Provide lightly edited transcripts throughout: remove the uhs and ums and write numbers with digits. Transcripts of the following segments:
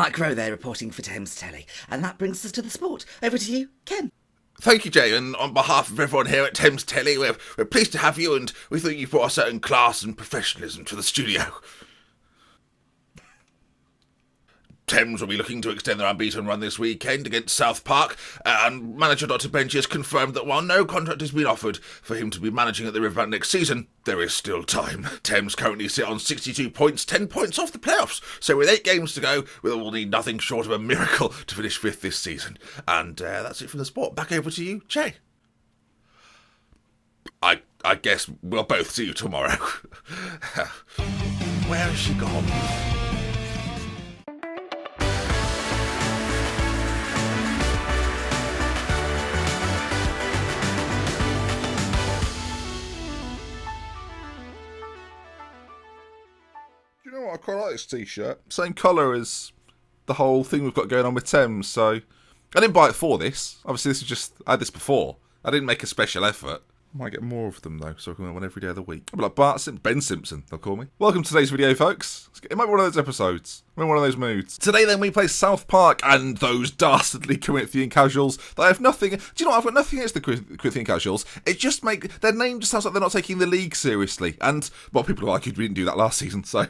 Mike Rowe there reporting for Thames Telly. And that brings us to the sport. Over to you, Ken. Thank you, Jay, and on behalf of everyone here at Thames Telly, we're pleased to have you, and we think you've brought a certain class and professionalism to the studio. Thames will be looking to extend their unbeaten run this weekend against South Park, and manager Dr. Benji has confirmed that while no contract has been offered for him to be managing at the Riverbank next season, there is still time. Thames currently sit on 62 points, 10 points off the playoffs, so with 8 games to go, we'll need nothing short of a miracle to finish 5th this season. And that's it from the sport. Back over to you, Jay. I guess we'll both see you tomorrow. Where has she gone? You know what, I quite like this t-shirt. Same colour as the whole thing we've got going on with Thames, so I didn't buy it for this. Obviously this is just, I had this before. I didn't make a special effort. I might get more of them though, so I can wear one every day of the week. I'll be like Ben Simpson, they'll call me. Welcome to today's video, folks. It might be one of those episodes. I'm in one of those moods. Today then we play South Park and those dastardly Corinthian casuals that I have nothing... Do you know what? I've got nothing against the Corinthian casuals. It just their name just sounds like they're not taking the league seriously. And, well, people have argued we didn't do that last season, so...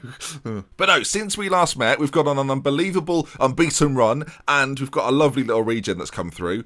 But no, since we last met, we've gone on an unbelievable unbeaten run, and we've got a lovely little regen that's come through.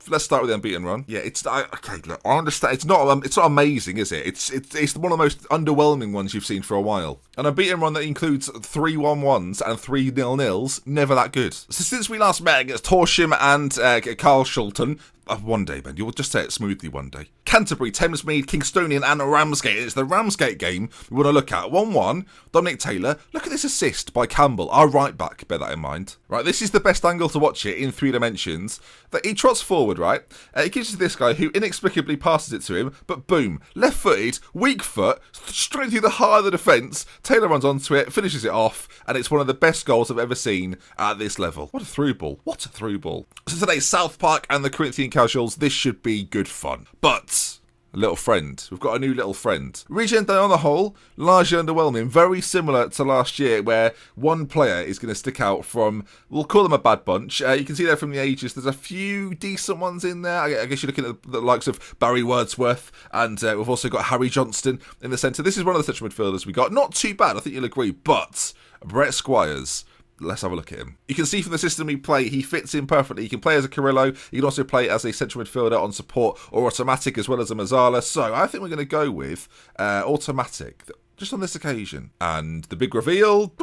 Let's start with the unbeaten run. Yeah, okay. Look, I understand. It's not amazing, is it? It's one of the most underwhelming ones you've seen for a while. An unbeaten run that includes 3 1-1s and 3 0-0s. Never that good. So since we last met against Torsham and Carl Schulten. One day, Ben. You'll just say it smoothly one day. Canterbury, Thamesmead, Kingstonian and Ramsgate. It's the Ramsgate game we want to look at. 1-1, Dominic Taylor. Look at this assist by Campbell, our right back. Bear that in mind. Right, this is the best angle to watch it in 3 dimensions. That he trots forward, right? He gives it to this guy who inexplicably passes it to him, but boom, left-footed, weak foot, straight through the heart of the defence. Taylor runs onto it, finishes it off, and it's one of the best goals I've ever seen at this level. What a through ball. What a through ball. So today, South Park and the Corinthian casuals, this should be good fun. But a little friend. We've got a new little friend. Regen day on the whole, largely underwhelming. Very similar to last year where one player is going to stick out from, we'll call them a bad bunch. You can see there from the ages, there's a few decent ones in there. I guess you're looking at the likes of Barry Wordsworth, and we've also got Harry Johnston in the centre. This is one of the central midfielders we got. Not too bad, I think you'll agree, but Brett Squires... Let's have a look at him. You can see from the system we play, he fits in perfectly. He can play as a Carrillo. He can also play as a central midfielder on support or automatic as well as a Mazzala. So I think we're going to go with automatic just on this occasion. And the big reveal,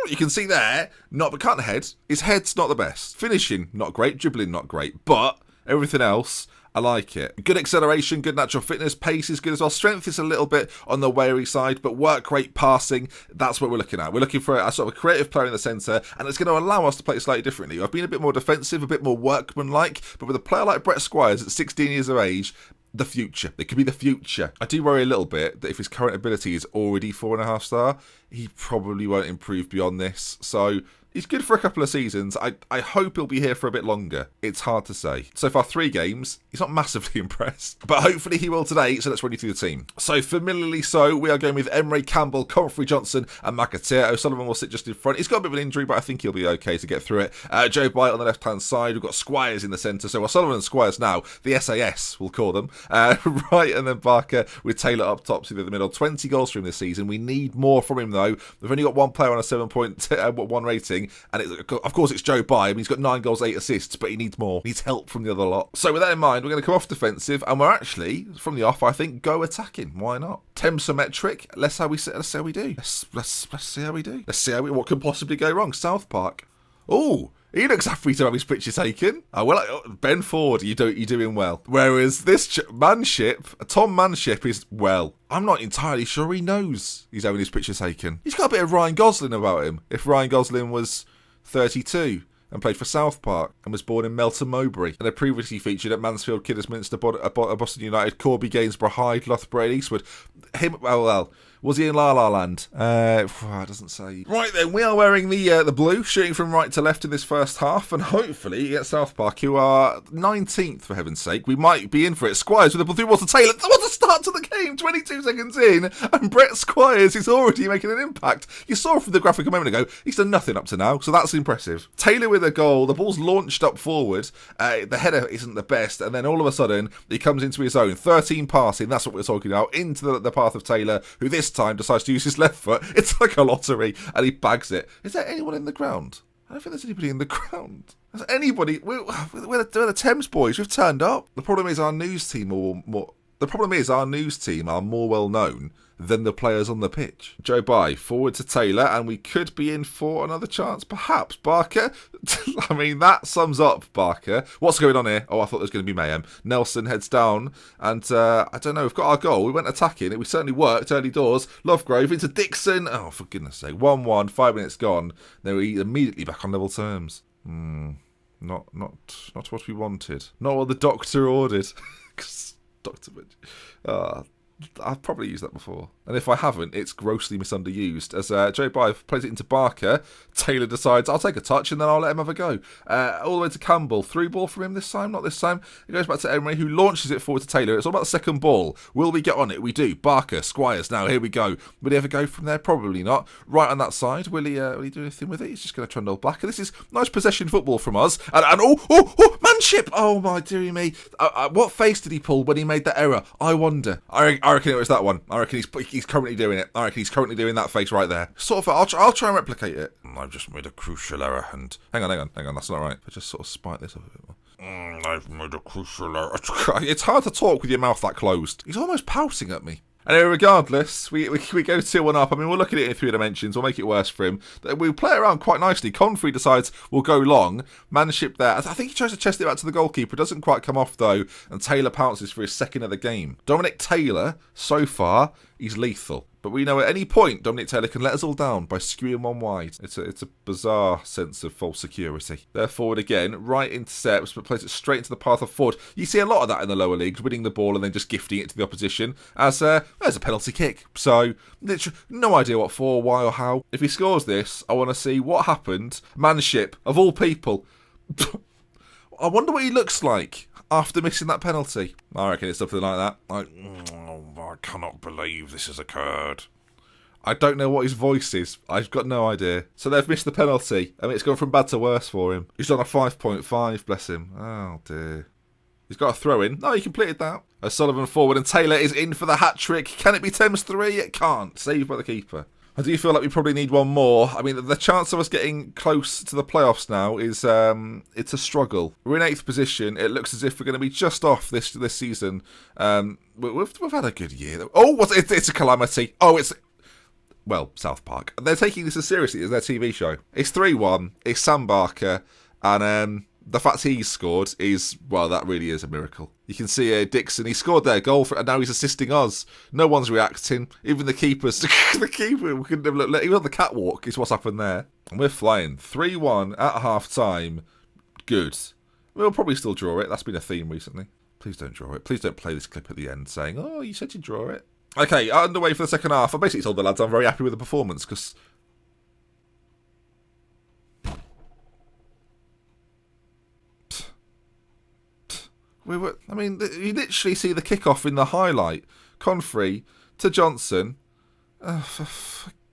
you can see there, but can't head. His head's not the best. Finishing, not great. Dribbling, not great. But everything else... I like it. Good acceleration, good natural fitness, pace is good as well. Strength is a little bit on the wary side, but work rate, passing, that's what we're looking at. We're looking for a sort of a creative player in the centre, and it's going to allow us to play slightly differently. I've been a bit more defensive, a bit more workmanlike, but with a player like Brett Squires at 16 years of age, the future. It could be the future. I do worry a little bit that if his current ability is already 4.5 star, he probably won't improve beyond this. So... he's good for a couple of seasons. I hope he'll be here for a bit longer. It's hard to say. So far, 3 games. He's not massively impressed. But hopefully he will today, so let's run you through the team. So, familiarly so, we are going with Emery, Campbell, Comfrey, Johnson and McAteer. O'Sullivan will sit just in front. He's got a bit of an injury, but I think he'll be okay to get through it. Joe Blight on the left-hand side. We've got Squires in the centre. So, O'Sullivan and Squires now. The SAS, we'll call them. Right, and then Barker with Taylor up top to the middle. 20 goals for him this season. We need more from him, though. We've only got one player on a 7.1 rating. And of course it's Joe By. I mean, he's got 9 goals, 8 assists, but he needs more. He needs help from the other lot. So with that in mind, we're going to come off defensive, and we're actually, from the off, I think, go attacking. Why not? Thamesometric. Let's see how we do. Let's see how we do. Let's see what can possibly go wrong. South Park. Oh, he looks happy to have his picture taken. Oh, well, Ben Ford, you're doing well. Whereas this Tom Manship is, well, I'm not entirely sure he knows he's having his picture taken. He's got a bit of Ryan Gosling about him. If Ryan Gosling was 32 and played for South Park and was born in Melton Mowbray and had previously featured at Mansfield, Kidderminster, Boston United, Corby, Gainsborough, Hyde, Loughborough and Eastwood. Was he in La La Land? It doesn't say. Right then, we are wearing the blue, shooting from right to left in this first half, and hopefully at South Park, who are 19th for heaven's sake, we might be in for it. Squires with a ball through Walter Taylor. What a start to the game! 22 seconds in, and Brett Squires is already making an impact. You saw from the graphic a moment ago, he's done nothing up to now, so that's impressive. Taylor with a goal. The ball's launched up forward. The header isn't the best, and then all of a sudden he comes into his own. 13 passing. That's what we're talking about. Into the path of Taylor, who this time decides to use his left foot. It's like a lottery, and he bags it. Is there anyone in the ground? I don't think there's anybody in the ground. Is anybody? We're the Thames boys. We've turned up. The problem is our news team are more well known than the players on the pitch. Joe Bye forward to Taylor, and we could be in for another chance, perhaps. Barker, I mean, that sums up Barker. What's going on here? Oh, I thought there was going to be mayhem. Nelson heads down, and I don't know, we've got our goal. We went attacking it. We certainly worked early doors. Lovegrove into Dixon. Oh, for goodness sake. 1-1, 5 minutes gone. Then we're immediately back on level terms. Not what we wanted. Not what the doctor ordered. Doctor, I've probably used that before. And if I haven't, it's grossly misunderused. As Joe Bye plays it into Barker, Taylor decides, I'll take a touch and then I'll let him have a go. All the way to Campbell. Through ball from him this time? Not this time. It goes back to Emery, who launches it forward to Taylor. It's all about the second ball. Will we get on it? We do. Barker, Squires, now here we go. Will he ever go from there? Probably not. Right on that side. Will he do anything with it? He's just going to trundle back. And this is nice possession football from us. And manship! Oh my dearie me. What face did he pull when he made that error? I wonder. I reckon it was that one. I reckon he's currently doing it. I reckon he's currently doing that face right there. Sort of. I'll try and replicate it. I've just made a crucial error. And hang on. That's not right. I just sort of spike this up a bit more. I've made a crucial error. It's hard to talk with your mouth that closed. He's almost pouting at me. Anyway, regardless, we go 2-1 up. I mean, we'll look at it in 3 dimensions. We'll make it worse for him. We play it around quite nicely. Confrey decides we'll go long. Manship there. I think he tries to chest it back to the goalkeeper. Doesn't quite come off, though. And Taylor pounces for his second of the game. Dominic Taylor, so far, he's lethal. But we know at any point Dominic Taylor can let us all down by skewing one wide. It's a bizarre sense of false security. They're forward again, right intercepts, but plays it straight into the path of forward. You see a lot of that in the lower leagues, winning the ball and then just gifting it to the opposition as there's a penalty kick. So, literally, no idea what for, why or how. If he scores this, I want to see what happened. Manship, of all people. I wonder what he looks like after missing that penalty. I reckon it's something like that. I cannot believe this has occurred. I don't know what his voice is. I've got no idea. So they've missed the penalty. I mean, it's gone from bad to worse for him. He's on a 5.5, bless him. Oh, dear. He's got a throw in. No, he completed that. O'Sullivan forward and Taylor is in for the hat-trick. Can it be Thames 3? It can't. Saved by the keeper. I do feel like we probably need one more. I mean, the chance of us getting close to the playoffs now is it's a struggle. We're in 8th position. It looks as if we're going to be just off this season. We've had a good year, though. Oh, it's a calamity. Oh, well, South Park. They're taking this as seriously as their TV show. It's 3-1. It's Sam Barker, and the fact he's scored is, well, that really is a miracle. You can see Dixon, he scored their goal, and now he's assisting us. No one's reacting. Even the keepers. The keeper couldn't have looked. Even on the catwalk is what's happened there. And we're flying. 3-1 at half-time. Good. We'll probably still draw it. That's been a theme recently. Please don't draw it. Please don't play this clip at the end saying, oh, you said you'd draw it. Okay, underway for the second half. I basically told the lads I'm very happy with the performance, because you literally see the kickoff in the highlight. Confrey to Johnson. For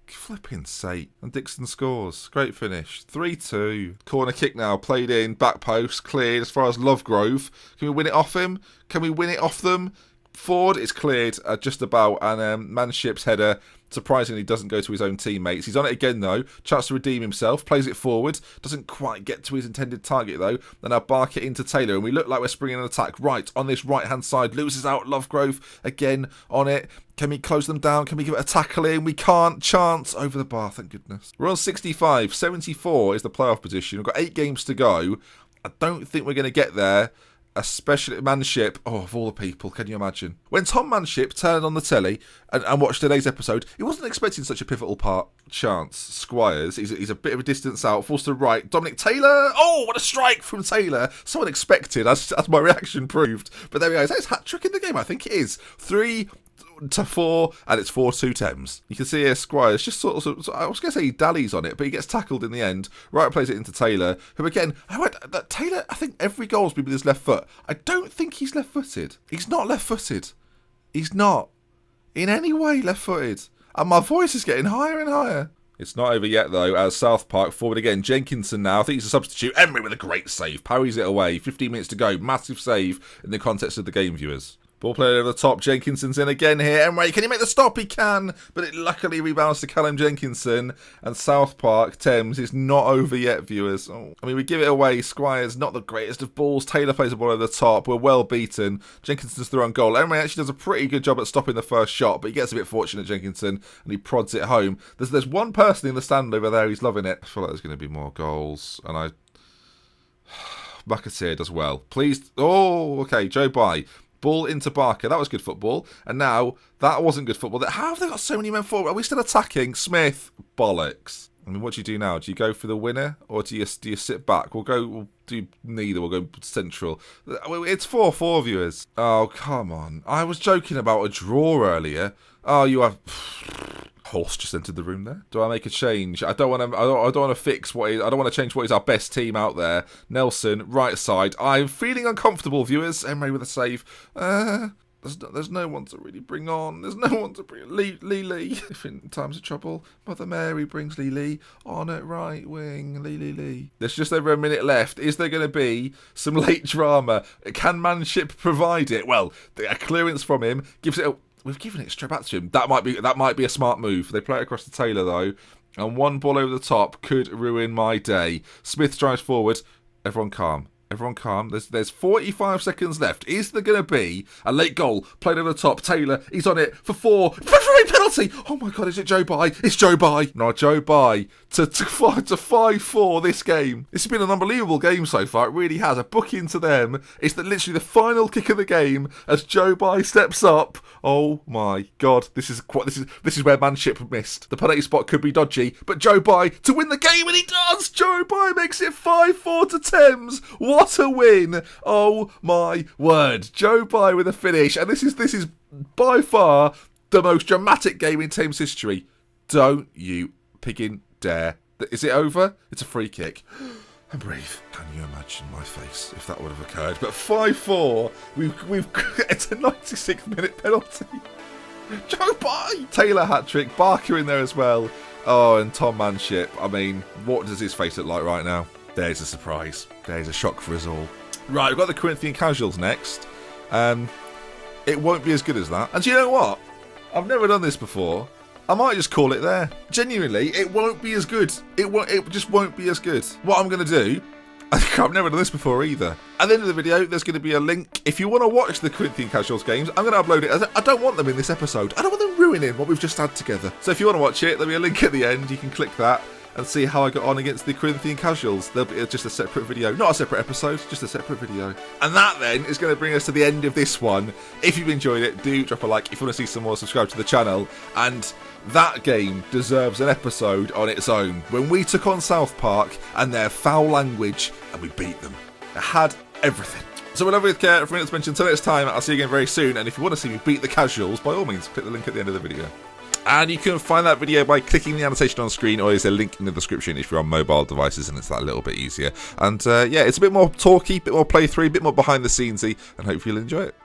flipping sake. And Dixon scores. Great finish. 3-2. Corner kick now. Played in. Back post. Cleared as far as Lovegrove. Can we win it off him? Can we win it off them? Ford is cleared just about. And Manship's header surprisingly doesn't go to his own teammates. He's on it again though. Chance to redeem himself. Plays it forward. Doesn't quite get to his intended target though. Then now bark it into Taylor. And we look like we're springing an attack right on this right hand side. Loses out. Lovegrove again on it. Can we close them down? Can we give it a tackle in? We can't. Chance over the bar. Thank goodness. We're on 65. 74 is the playoff position. We've got 8 games to go. I don't think we're going to get there. Especially Manship. Oh, of all the people, can you imagine? When Tom Manship turned on the telly and watched today's episode, he wasn't expecting such a pivotal part. Chance. Squires. He's a bit of a distance out. Falls to right. Dominic Taylor. Oh, what a strike from Taylor. So unexpected, as my reaction proved. But there we go. Is that his hat-trick in the game? I think it is. 3 4 and it's 4-2 Thames. You can see here Squires just sort of, I was going to say he dallies on it, but he gets tackled in the end. Wright plays it into Taylor, who again, Taylor, I think every goal's been with his left foot. I don't think he's left-footed. He's not left-footed. He's not in any way left-footed. And my voice is getting higher and higher. It's not over yet, though, as South Park forward again. Jenkinson now, I think he's a substitute. Emery with a great save. Parries it away. 15 minutes to go. Massive save in the context of the game, viewers. Ball played over the top. Jenkinson's in again here. Emery, can he make the stop? He can. But it luckily rebounds to Callum Jenkinson. And South Park, Thames, is not over yet, viewers. Oh, I mean, we give it away. Squire's not the greatest of balls. Taylor plays the ball over the top. We're well beaten. Jenkinson's through on goal. Emery actually does a pretty good job at stopping the first shot, but he gets a bit fortunate, Jenkinson, and he prods it home. There's one person in the stand over there who's loving it. I feel like there's going to be more goals. And McAteer does well. Please. Oh, okay. Joe Bye. Ball into Barker. That was good football. And now, that wasn't good football. How have they got so many men forward? Are we still attacking? Smith. Bollocks. I mean, what do you do now? Do you go for the winner? Or do you sit back? We'll do neither. We'll go central. It's 4-4, viewers. Oh, come on. I was joking about a draw earlier. Oh, you have... Horse just entered the room there. Do I make a change? I don't want to. I don't want to fix what is. I don't want to change what is our best team out there. Nelson, right side. I'm feeling uncomfortable, viewers. Emery with a save. There's no one to really bring on. There's no one to bring. Lee. If in times of trouble, Mother Mary brings Lee on at right wing. Lee. There's just over a minute left. Is there going to be some late drama? Can Manship provide it? Well, a clearance from him gives it. We've given it straight back to him. That might be a smart move. They play it across to Taylor though, and one ball over the top could ruin my day. Smith drives forward. Everyone calm. There's 45 seconds left. Is there going to be a late goal played over the top? Taylor, he's on it for 4. Referee penalty! Oh my God, is it Joe Bye? It's Joe Bye. No, Joe Bye to 5-4 this game. This has been an unbelievable game so far. It really has. A book into them. It's literally the final kick of the game as Joe Bye steps up. Oh my God, this is where Manship missed. The penalty spot could be dodgy, but Joe Bye to win the game, and he does. Joe Bye makes it 5-4 to Thames. What a win! Oh my word, Joe Bye with a finish, and this is by far the most dramatic game in Thames history. Don't you piggin' dare. Is it over? It's a free kick. And breathe. Can you imagine my face if that would have occurred? But 5-4, we've it's a 96th minute penalty. Joe Bye! Taylor hat-trick, Barker in there as well. Oh, and Tom Manship. I mean, what does his face look like right now? There's a surprise. There's a shock for us all. Right, we've got the Corinthian Casuals next. It won't be as good as that. And do you know what? I've never done this before. I might just call it there. Genuinely, it won't be as good. It just won't be as good. What I'm going to do, I've never done this before either. At the end of the video, there's going to be a link. If you want to watch the Corinthian Casuals games, I'm going to upload it. I don't want them in this episode. I don't want them ruining what we've just had together. So if you want to watch it, there'll be a link at the end. You can click that and see how I got on against the Corinthian Casuals. There'll be just a separate video. Not a separate episode, just a separate video. And that then is going to bring us to the end of this one. If you've enjoyed it, do drop a like. If you want to see some more, subscribe to the channel. And that game deserves an episode on its own. When we took on South Park and their foul language, and we beat them. It had everything. So we'll have with care for minutes mentioned. Until next time, I'll see you again very soon. And if you want to see me beat the Casuals, by all means, click the link at the end of the video. And you can find that video by clicking the annotation on screen, or there's a link in the description if you're on mobile devices, and it's that little bit easier. And yeah, it's a bit more talky, a bit more playthrough, a bit more behind the scenesy, and hope you'll enjoy it.